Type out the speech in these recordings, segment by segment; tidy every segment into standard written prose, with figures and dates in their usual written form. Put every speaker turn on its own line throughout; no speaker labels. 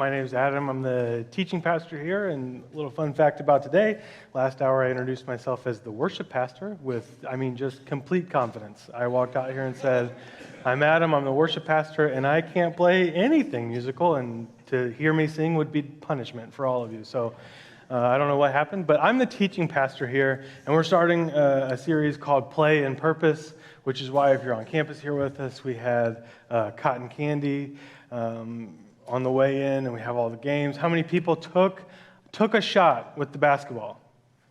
My name is Adam. I'm the teaching pastor here, and a little fun fact about today. Last hour I introduced myself as the worship pastor with, just complete confidence. I walked out here and said, I'm Adam, I'm the worship pastor, and I can't play anything musical, and to hear me sing would be punishment for all of you. So I don't know what happened, but I'm the teaching pastor here, and we're starting a series called Play and Purpose, which is why if you're on campus here with us, we had cotton candy on the way in, and we have all the games. How many people took a shot with the basketball?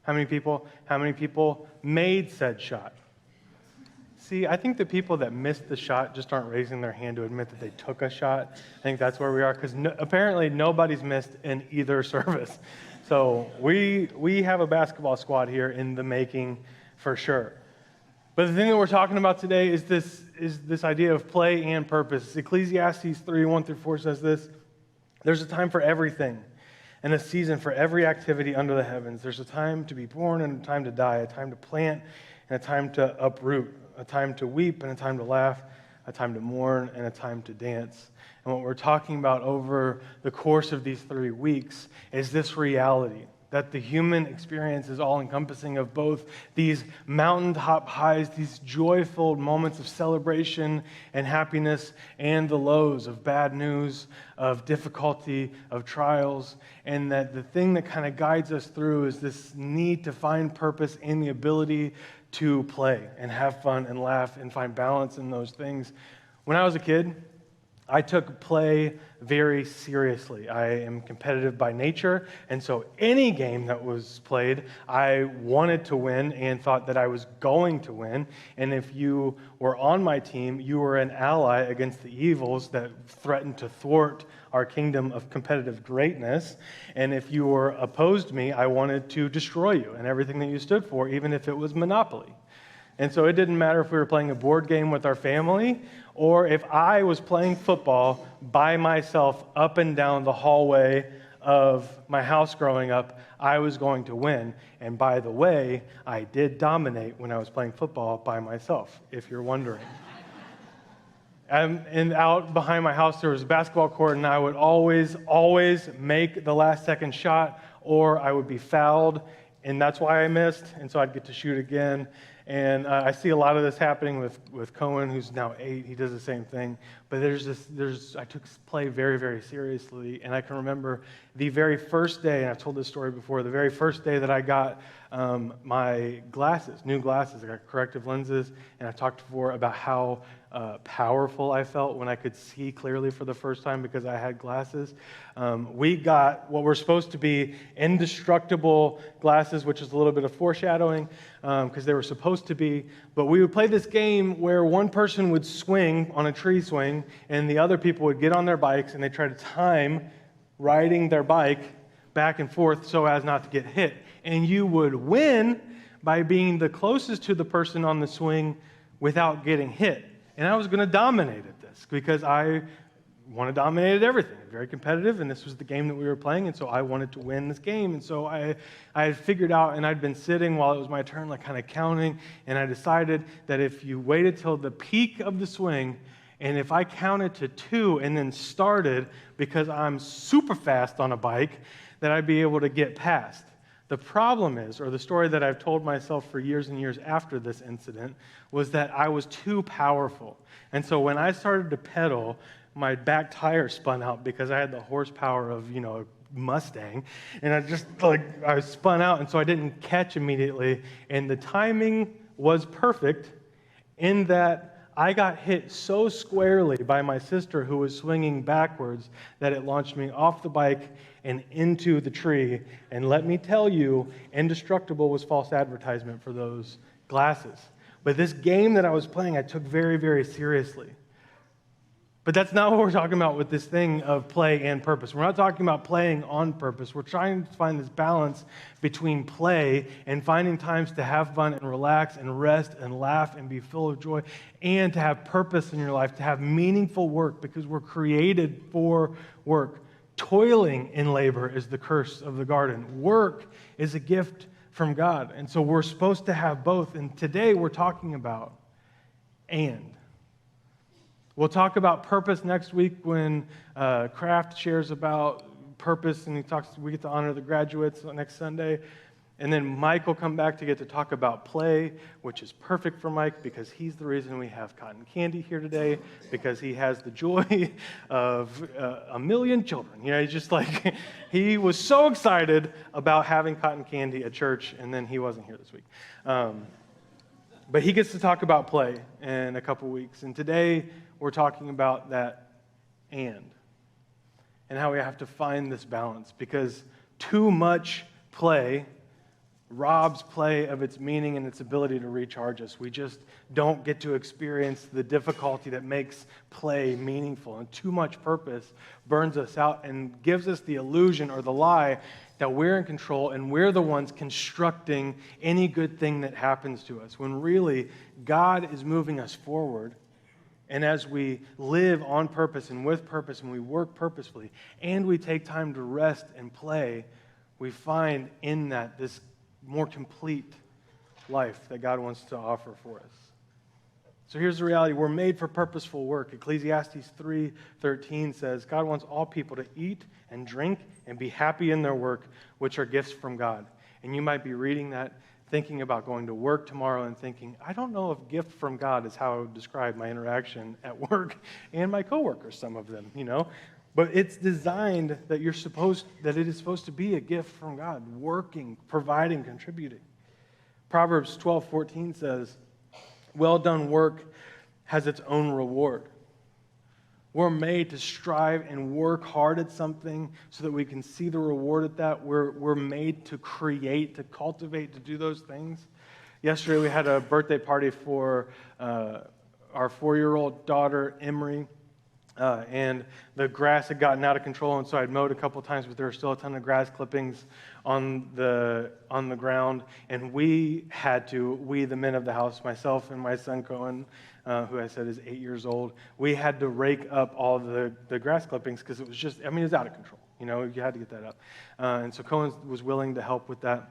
How many people made said shot? See, I think the people that missed the shot just aren't raising their hand to admit that they took a shot. I think that's where we are, because apparently nobody's missed in either service. So we have a basketball squad here in the making for sure. But the thing that we're talking about today is this idea of play and purpose. Ecclesiastes 3:1-4 says this: there's a time for everything and a season for every activity under the heavens. There's a time to be born and a time to die, a time to plant and a time to uproot, a time to weep and a time to laugh, a time to mourn and a time to dance. And what we're talking about over the course of these 3 weeks is this reality that the human experience is all-encompassing of both these mountaintop highs, these joyful moments of celebration and happiness, and the lows of bad news, of difficulty, of trials, and that the thing that kind of guides us through is this need to find purpose and the ability to play and have fun and laugh and find balance in those things. When I was a kid, I took play very seriously. I am competitive by nature, and so any game that was played, I wanted to win and thought that I was going to win. And if you were on my team, you were an ally against the evils that threatened to thwart our kingdom of competitive greatness. And if you were opposed me, I wanted to destroy you and everything that you stood for, even if it was Monopoly. And so it didn't matter if we were playing a board game with our family or if I was playing football by myself up and down the hallway of my house growing up, I was going to win. And by the way, I did dominate when I was playing football by myself, if you're wondering. And out behind my house, there was a basketball court, and I would always make the last second shot, or I would be fouled, and that's why I missed, and so I'd get to shoot again. And I see a lot of this happening with Cohen, who's now 8. He does the same thing. But I took play very, very seriously. And I can remember the very first day, and I've told this story before, the very first day that I got my new glasses. I got corrective lenses. And I talked before about how powerful I felt when I could see clearly for the first time because I had glasses. We got what were supposed to be indestructible glasses, which is a little bit of foreshadowing because they were supposed to be. But we would play this game where one person would swing on a tree swing and the other people would get on their bikes and they try to time riding their bike back and forth so as not to get hit. And you would win by being the closest to the person on the swing without getting hit. And I was going to dominate at this because I want to dominate at everything. Very competitive, and this was the game that we were playing, and so I wanted to win this game. And so I had figured out, and I'd been sitting while it was my turn, like kind of counting, and I decided that if you waited till the peak of the swing, and if I counted to 2 and then started, because I'm super fast on a bike, that I'd be able to get past. The problem is, or the story that I've told myself for years and years after this incident, was that I was too powerful. And so when I started to pedal, my back tire spun out because I had the horsepower of, a Mustang. And I spun out, and so I didn't catch immediately. And the timing was perfect in that I got hit so squarely by my sister who was swinging backwards that it launched me off the bike and into the tree. And let me tell you, indestructible was false advertisement for those glasses. But this game that I was playing, I took very, very seriously. But that's not what we're talking about with this thing of play and purpose. We're not talking about playing on purpose. We're trying to find this balance between play and finding times to have fun and relax and rest and laugh and be full of joy and to have purpose in your life, to have meaningful work because we're created for work. Toiling in labor is the curse of the garden. Work is a gift from God. And so we're supposed to have both. And today we're talking about and. We'll talk about purpose next week when Kraft shares about purpose, and we get to honor the graduates next Sunday. And then Mike will come back to get to talk about play, which is perfect for Mike because he's the reason we have cotton candy here today, because he has the joy of a million children. He's just like, he was so excited about having cotton candy at church, and then he wasn't here this week. But he gets to talk about play in a couple weeks. And today we're talking about that and how we have to find this balance, because too much play robs play of its meaning and its ability to recharge us. We just don't get to experience the difficulty that makes play meaningful. And too much purpose burns us out and gives us the illusion or the lie that we're in control and we're the ones constructing any good thing that happens to us, when really God is moving us forward. And as we live on purpose and with purpose and we work purposefully and we take time to rest and play, we find in that this more complete life that God wants to offer for us. So here's the reality. We're made for purposeful work. Ecclesiastes 3:13 says, God wants all people to eat and drink and be happy in their work, which are gifts from God. And you might be reading that, thinking about going to work tomorrow and thinking, I don't know if gift from God is how I would describe my interaction at work and my coworkers, some of them, But it's designed that it is supposed to be a gift from God, working, providing, contributing. Proverbs 12:14 says, well done work has its own reward. We're made to strive and work hard at something so that we can see the reward at that. We're made to create, to cultivate, to do those things. Yesterday we had a birthday party for our 4-year-old daughter, Emery. And the grass had gotten out of control, and so I'd mowed a couple times, but there were still a ton of grass clippings on the ground. And we, the men of the house, myself and my son Cohen, who I said is 8 years old, we had to rake up all the grass clippings because it was just, it was out of control. You had to get that up. And so Cohen was willing to help with that.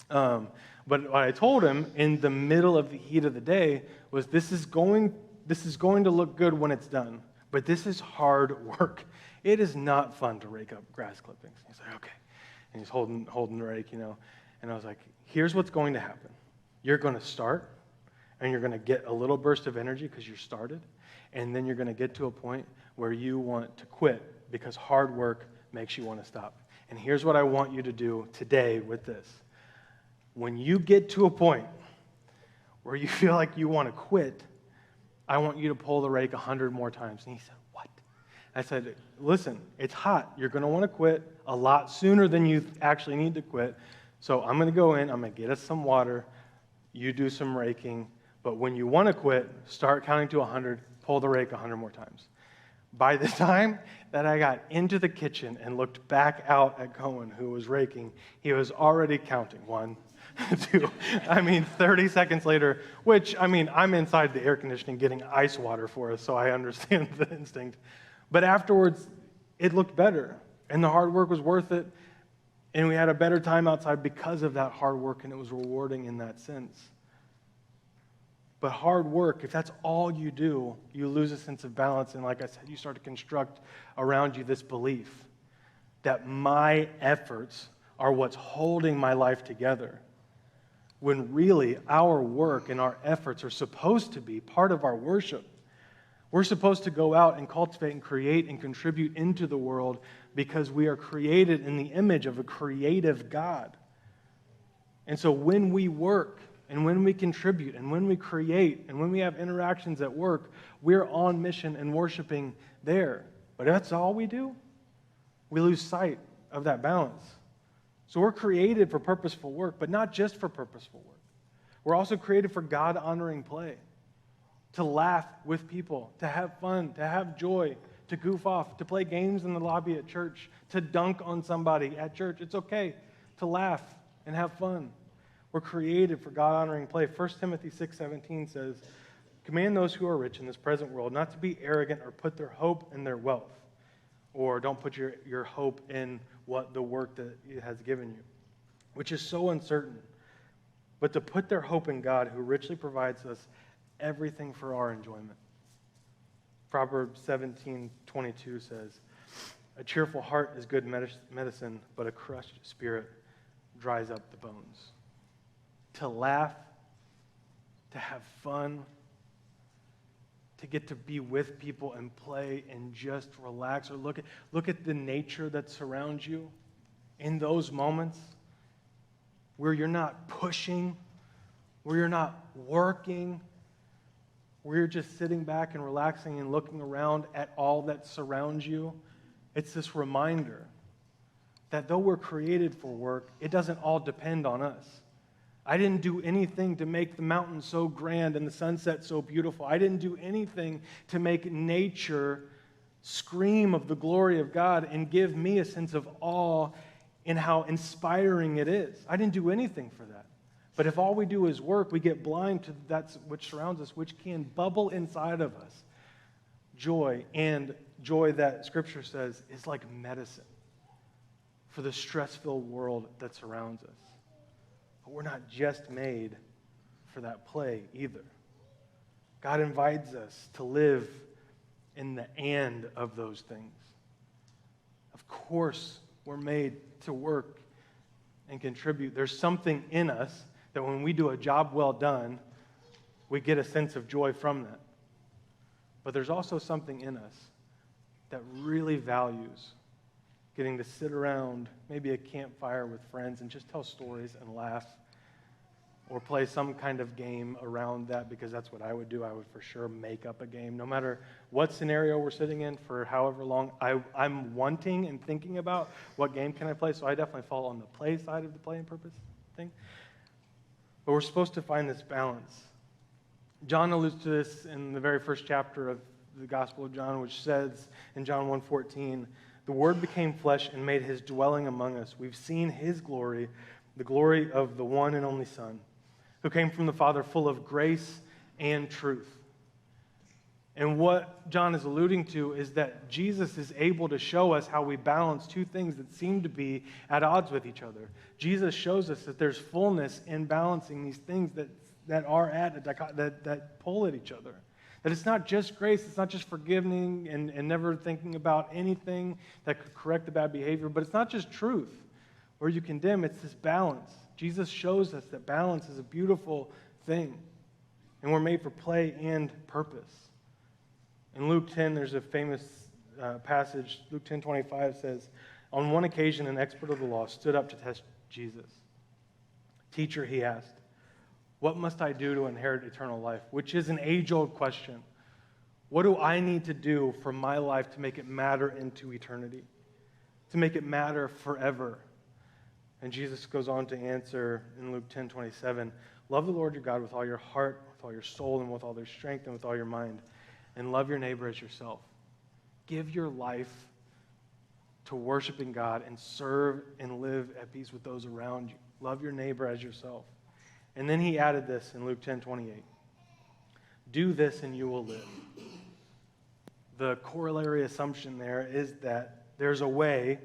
But what I told him in the middle of the heat of the day was, this is going to look good when it's done. But this is hard work. It is not fun to rake up grass clippings. He's like, okay. And he's holding the rake, And I was like, here's what's going to happen. You're going to start, and you're going to get a little burst of energy because you started. And then you're going to get to a point where you want to quit because hard work makes you want to stop. And here's what I want you to do today with this. When you get to a point where you feel like you want to quit, I want you to pull the rake 100 more times. And he said, what? I said, listen, it's hot. You're going to want to quit a lot sooner than you actually need to quit. So I'm going to go in. I'm going to get us some water. You do some raking. But when you want to quit, start counting to 100. Pull the rake 100 more times. By the time that I got into the kitchen and looked back out at Cohen, who was raking, he was already counting. 1, 2, 30 seconds later, which, I'm inside the air conditioning getting ice water for us, so I understand the instinct. But afterwards, it looked better, and the hard work was worth it, and we had a better time outside because of that hard work, and it was rewarding in that sense. But hard work, if that's all you do, you lose a sense of balance, and like I said, you start to construct around you this belief that my efforts are what's holding my life together, when really our work and our efforts are supposed to be part of our worship. We're supposed to go out and cultivate and create and contribute into the world because we are created in the image of a creative God. And so when we work and when we contribute and when we create and when we have interactions at work, we're on mission and worshiping there. But if that's all we do, we lose sight of that balance. So we're created for purposeful work, but not just for purposeful work. We're also created for God-honoring play, to laugh with people, to have fun, to have joy, to goof off, to play games in the lobby at church, to dunk on somebody at church. It's okay to laugh and have fun. We're created for God-honoring play. 1 Timothy 6:17 says, command those who are rich in this present world not to be arrogant or put their hope in their wealth, or don't put your hope in what the work that it has given you, which is so uncertain, but to put their hope in God, who richly provides us everything for our enjoyment. Proverbs 17:22 says, "A cheerful heart is good medicine, but a crushed spirit dries up the bones." To laugh, to have fun, to get to be with people and play and just relax, or look at the nature that surrounds you in those moments where you're not pushing, where you're not working, where you're just sitting back and relaxing and looking around at all that surrounds you. It's this reminder that though we're created for work, it doesn't all depend on us. I didn't do anything to make the mountains so grand and the sunset so beautiful. I didn't do anything to make nature scream of the glory of God and give me a sense of awe in how inspiring it is. I didn't do anything for that. But if all we do is work, we get blind to that which surrounds us, which can bubble inside of us. Joy, and joy that Scripture says is like medicine for the stress-filled world that surrounds us. But we're not just made for that play either. God invites us to live in the "and" of those things. Of course, we're made to work and contribute. There's something in us that when we do a job well done, we get a sense of joy from that. But there's also something in us that really values getting to sit around maybe a campfire with friends and just tell stories and laugh, or play some kind of game around that, because that's what I would do. I would for sure make up a game. No matter what scenario we're sitting in for however long, I'm wanting and thinking about what game can I play, so I definitely fall on the play side of the play and purpose thing. But we're supposed to find this balance. John alludes to this in the very first chapter of the Gospel of John, which says in John 1:14, "The Word became flesh and made his dwelling among us. We've seen his glory, the glory of the one and only Son, who came from the Father, full of grace and truth." And what John is alluding to is that Jesus is able to show us how we balance two things that seem to be at odds with each other. Jesus shows us that there's fullness in balancing these things that are that pull at each other. That it's not just grace, it's not just forgiving and never thinking about anything that could correct the bad behavior, but it's not just truth where you condemn, it's this balance. Jesus shows us that balance is a beautiful thing, and we're made for play and purpose. In Luke 10, there's a famous passage. Luke 10:25 says, "On one occasion, an expert of the law stood up to test Jesus. 'Teacher,' he asked, 'what must I do to inherit eternal life?'" Which is an age-old question. What do I need to do for my life to make it matter into eternity? To make it matter forever? And Jesus goes on to answer in Luke 10:27, "Love the Lord your God with all your heart, with all your soul, and with all your strength, and with all your mind. And love your neighbor as yourself." Give your life to worshiping God and serve and live at peace with those around you. Love your neighbor as yourself. And then he added this in Luke 10:28. "Do this and you will live." The corollary assumption there is that there's a way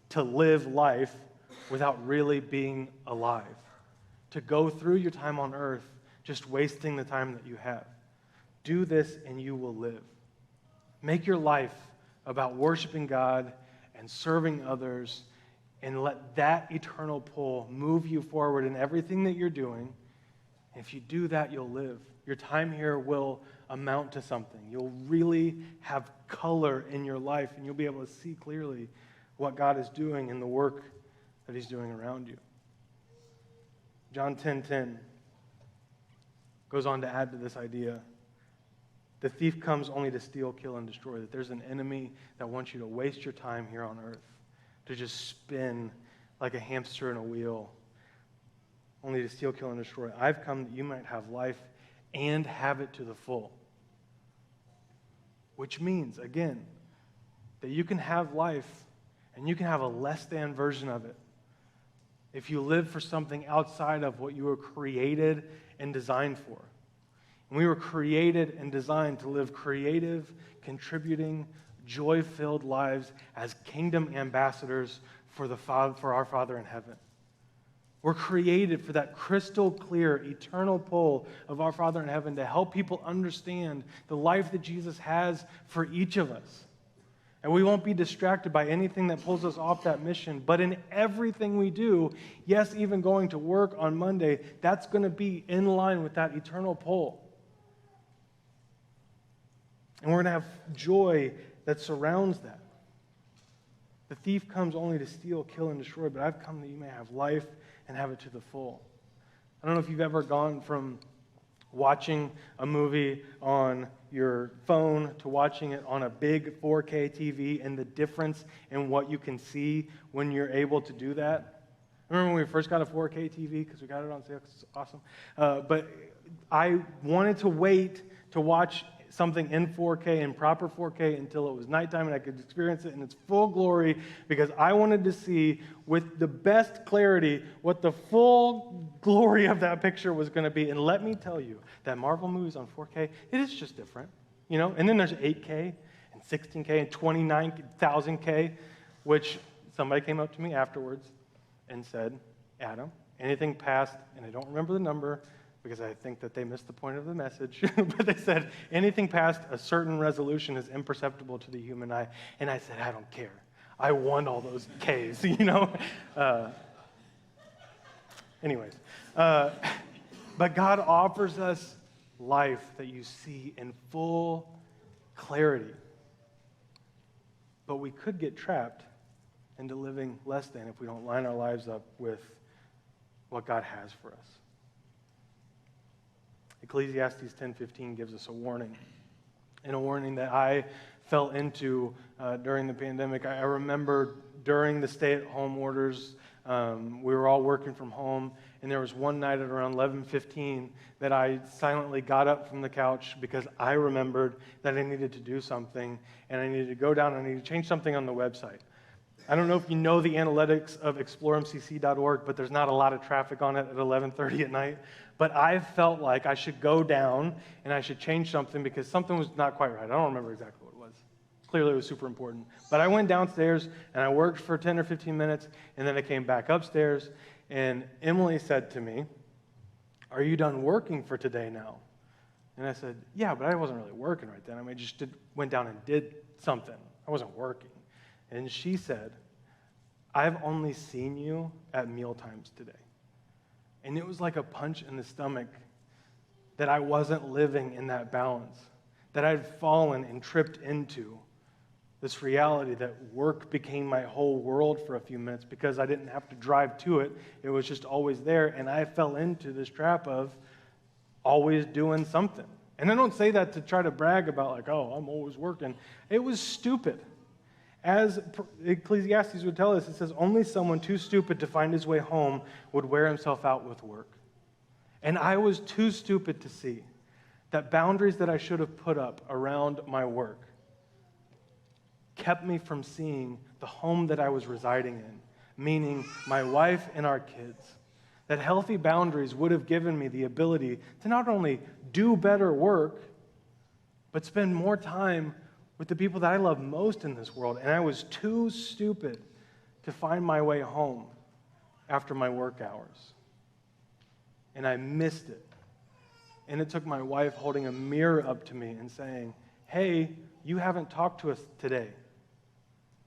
to live life without really being alive. To go through your time on earth just wasting the time that you have. Do this and you will live. Make your life about worshiping God and serving others, and let that eternal pull move you forward in everything that you're doing. If you do that, you'll live. Your time here will amount to something. You'll really have color in your life, and you'll be able to see clearly what God is doing in the work that he's doing around you. John 10:10 goes on to add to this idea. The thief comes only to steal, kill, and destroy. That there's an enemy that wants you to waste your time here on earth, to just spin like a hamster in a wheel, only to steal, kill, and destroy. I've come that you might have life and have it to the full. Which means, again, that you can have life and you can have a less than version of it if you live for something outside of what you were created and designed for. And we were created and designed to live creative, contributing, joy-filled lives as kingdom ambassadors for our Father in heaven. We're created for that crystal clear, eternal pull of our Father in heaven to help people understand the life that Jesus has for each of us. And we won't be distracted by anything that pulls us off that mission. But in everything we do, yes, even going to work on Monday, that's going to be in line with that eternal pull. And we're going to have joy that surrounds that. The thief comes only to steal, kill, and destroy, but I've come that you may have life and have it to the full. I don't know if you've ever gone from watching a movie on your phone to watching it on a big 4K TV and the difference in what you can see when you're able to do that. I remember when we first got a 4K TV because we got it on sale. It's awesome. But I wanted to wait to watch something in 4K, in proper 4K, until it was nighttime and I could experience it in its full glory, because I wanted to see with the best clarity what the full glory of that picture was going to be. And let me tell you, that Marvel movies on 4K, it is just different, you know? And then there's 8K and 16K and 29,000K, which somebody came up to me afterwards and said, Adam, anything past, and I don't remember the number, because I think that they missed the point of the message, but they said anything past a certain resolution is imperceptible to the human eye. And I said, I don't care. I want all those Ks, you know? But God offers us life that you see in full clarity. But we could get trapped into living less than if we don't line our lives up with what God has for us. Ecclesiastes 10:15 gives us a warning, and a warning that I fell into during the pandemic. I remember during the stay-at-home orders, we were all working from home, and there was one night at around 11:15 that I silently got up from the couch because I remembered that I needed to do something, and I needed to go down and I needed to change something on the website. I don't know if you know the analytics of exploremcc.org, but there's not a lot of traffic on it at 11:30 at night. But I felt like I should go down and I should change something because something was not quite right. I don't remember exactly what it was. Clearly it was super important. But I went downstairs and I worked for 10 or 15 minutes, and then I came back upstairs, and Emily said to me, "Are you done working for today now?" And I said, "Yeah, but I wasn't really working right then. I mean, just went down and did something. I wasn't working." And she said, "I've only seen you at mealtimes today." And it was like a punch in the stomach that I wasn't living in that balance, that I'd fallen and tripped into this reality that work became my whole world for a few minutes because I didn't have to drive to it. It was just always there, and I fell into this trap of always doing something. And I don't say that to try to brag about like, oh, I'm always working. It was stupid. As Ecclesiastes would tell us, it says, only someone too stupid to find his way home would wear himself out with work. And I was too stupid to see that boundaries that I should have put up around my work kept me from seeing the home that I was residing in, meaning my wife and our kids. That healthy boundaries would have given me the ability to not only do better work, but spend more time with the people that I love most in this world. And I was too stupid to find my way home after my work hours. And I missed it. And it took my wife holding a mirror up to me and saying, "Hey, you haven't talked to us today,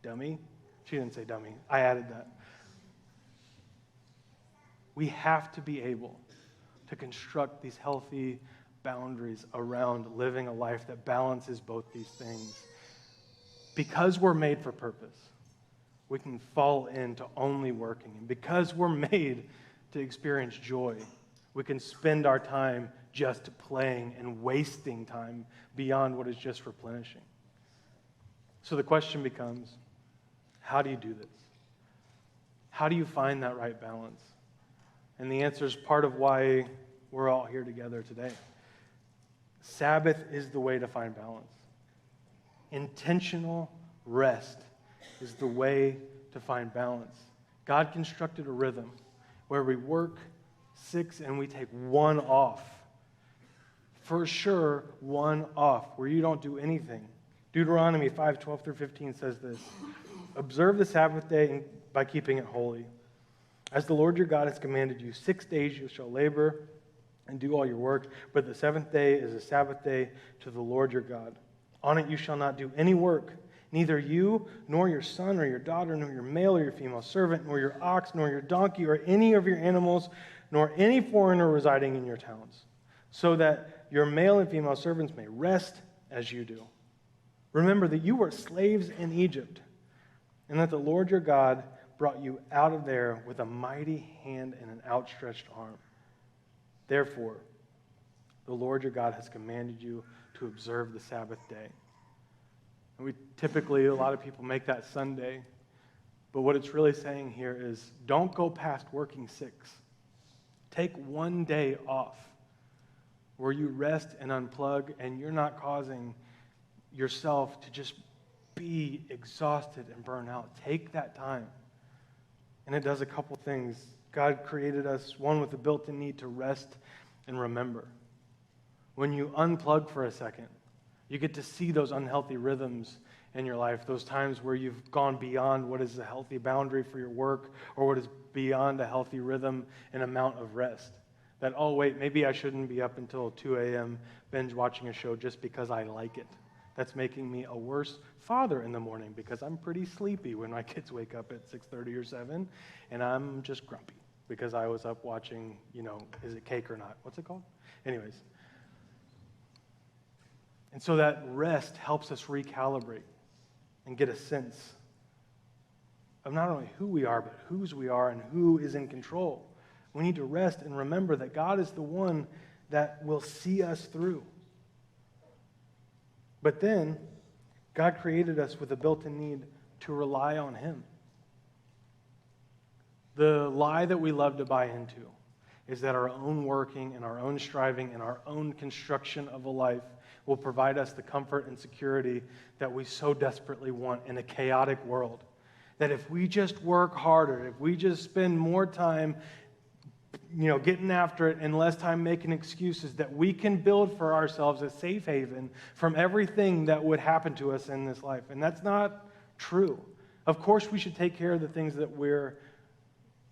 dummy." She didn't say dummy. I added that. We have to be able to construct these healthy boundaries around living a life that balances both these things. Because we're made for purpose, we can fall into only working. And because we're made to experience joy, we can spend our time just playing and wasting time beyond what is just replenishing. So the question becomes, how do you do this? How do you find that right balance? And the answer is part of why we're all here together today. Sabbath is the way to find balance. Intentional rest is the way to find balance. God constructed a rhythm where we work 6 and we take 1 off. For sure, 1 off, where you don't do anything. Deuteronomy 5:12 through 15 says this: "Observe the Sabbath day by keeping it holy. As the Lord your God has commanded you, 6 days you shall labor and do all your work, but the seventh day is a Sabbath day to the Lord your God. On it you shall not do any work, neither you, nor your son or your daughter, nor your male or your female servant, nor your ox, nor your donkey, or any of your animals, nor any foreigner residing in your towns, so that your male and female servants may rest as you do. Remember that you were slaves in Egypt, and that the Lord your God brought you out of there with a mighty hand and an outstretched arm. Therefore, the Lord your God has commanded you to observe the Sabbath day. And a lot of people make that Sunday, but what it's really saying here is don't go past working 6. Take one day off where you rest and unplug, and you're not causing yourself to just be exhausted and burn out. Take that time. And it does a couple things. God created us, one, with a built-in need to rest and remember. When you unplug for a second, you get to see those unhealthy rhythms in your life, those times where you've gone beyond what is a healthy boundary for your work or what is beyond a healthy rhythm and amount of rest. That, oh, wait, maybe I shouldn't be up until 2 a.m. binge watching a show just because I like it. That's making me a worse father in the morning because I'm pretty sleepy when my kids wake up at 6:30 or 7, and I'm just grumpy because I was up watching, is it Cake or Not? What's it called? Anyways. And so that rest helps us recalibrate and get a sense of not only who we are, but whose we are and who is in control. We need to rest and remember that God is the one that will see us through. But then, God created us with a built-in need to rely on Him. The lie that we love to buy into is that our own working and our own striving and our own construction of a life will provide us the comfort and security that we so desperately want in a chaotic world. That if we just work harder, if we just spend more time getting after it and less time making excuses, that we can build for ourselves a safe haven from everything that would happen to us in this life. And that's not true. Of course, we should take care of the things that we're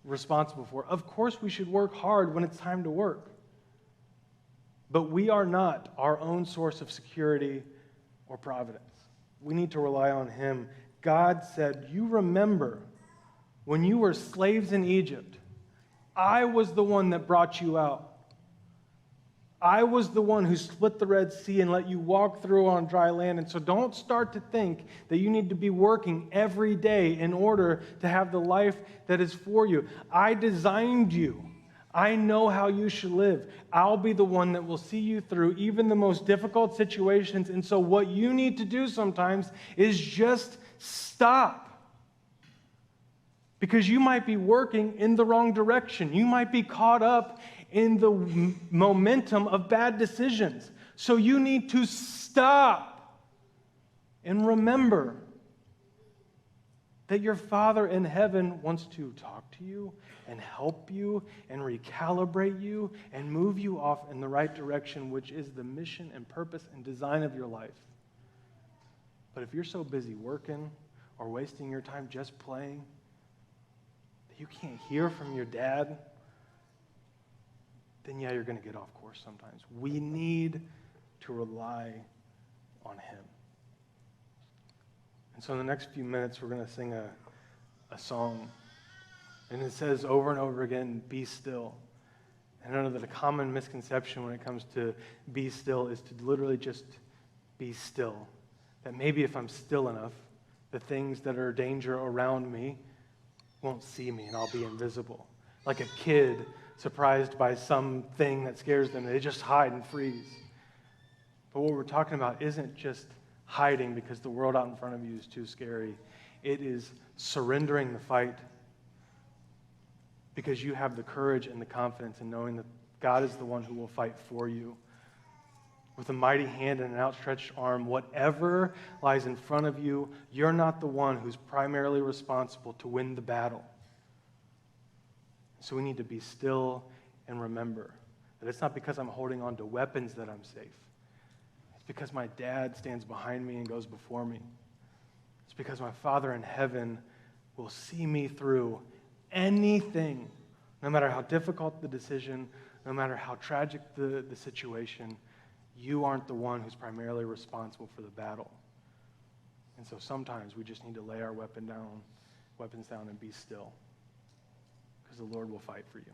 responsible for. Of course, we should work hard when it's time to work. But we are not our own source of security or providence. We need to rely on Him. God said, you remember when you were slaves in Egypt, I was the one that brought you out. I was the one who split the Red Sea and let you walk through on dry land. And so don't start to think that you need to be working every day in order to have the life that is for you. I designed you. I know how you should live. I'll be the one that will see you through even the most difficult situations. And so what you need to do sometimes is just stop. Because you might be working in the wrong direction. You might be caught up in the momentum of bad decisions. So you need to stop and remember that your Father in heaven wants to talk to you and help you and recalibrate you and move you off in the right direction, which is the mission and purpose and design of your life. But if you're so busy working or wasting your time just playing, you can't hear from your dad, then you're going to get off course sometimes. We need to rely on Him. And so in the next few minutes, we're going to sing a song. And it says over and over again, be still. And I know that a common misconception when it comes to be still is to literally just be still. That maybe if I'm still enough, the things that are danger around me won't see me and I'll be invisible. Like a kid surprised by something that scares them, they just hide and freeze. But what we're talking about isn't just hiding because the world out in front of you is too scary. It is surrendering the fight because you have the courage and the confidence in knowing that God is the one who will fight for you. With a mighty hand and an outstretched arm, whatever lies in front of you, you're not the one who's primarily responsible to win the battle. So we need to be still and remember that it's not because I'm holding on to weapons that I'm safe. It's because my dad stands behind me and goes before me. It's because my Father in heaven will see me through anything, no matter how difficult the decision, no matter how tragic the situation, you aren't the one who's primarily responsible for the battle. And so sometimes we just need to lay our weapons down and be still, because the Lord will fight for you.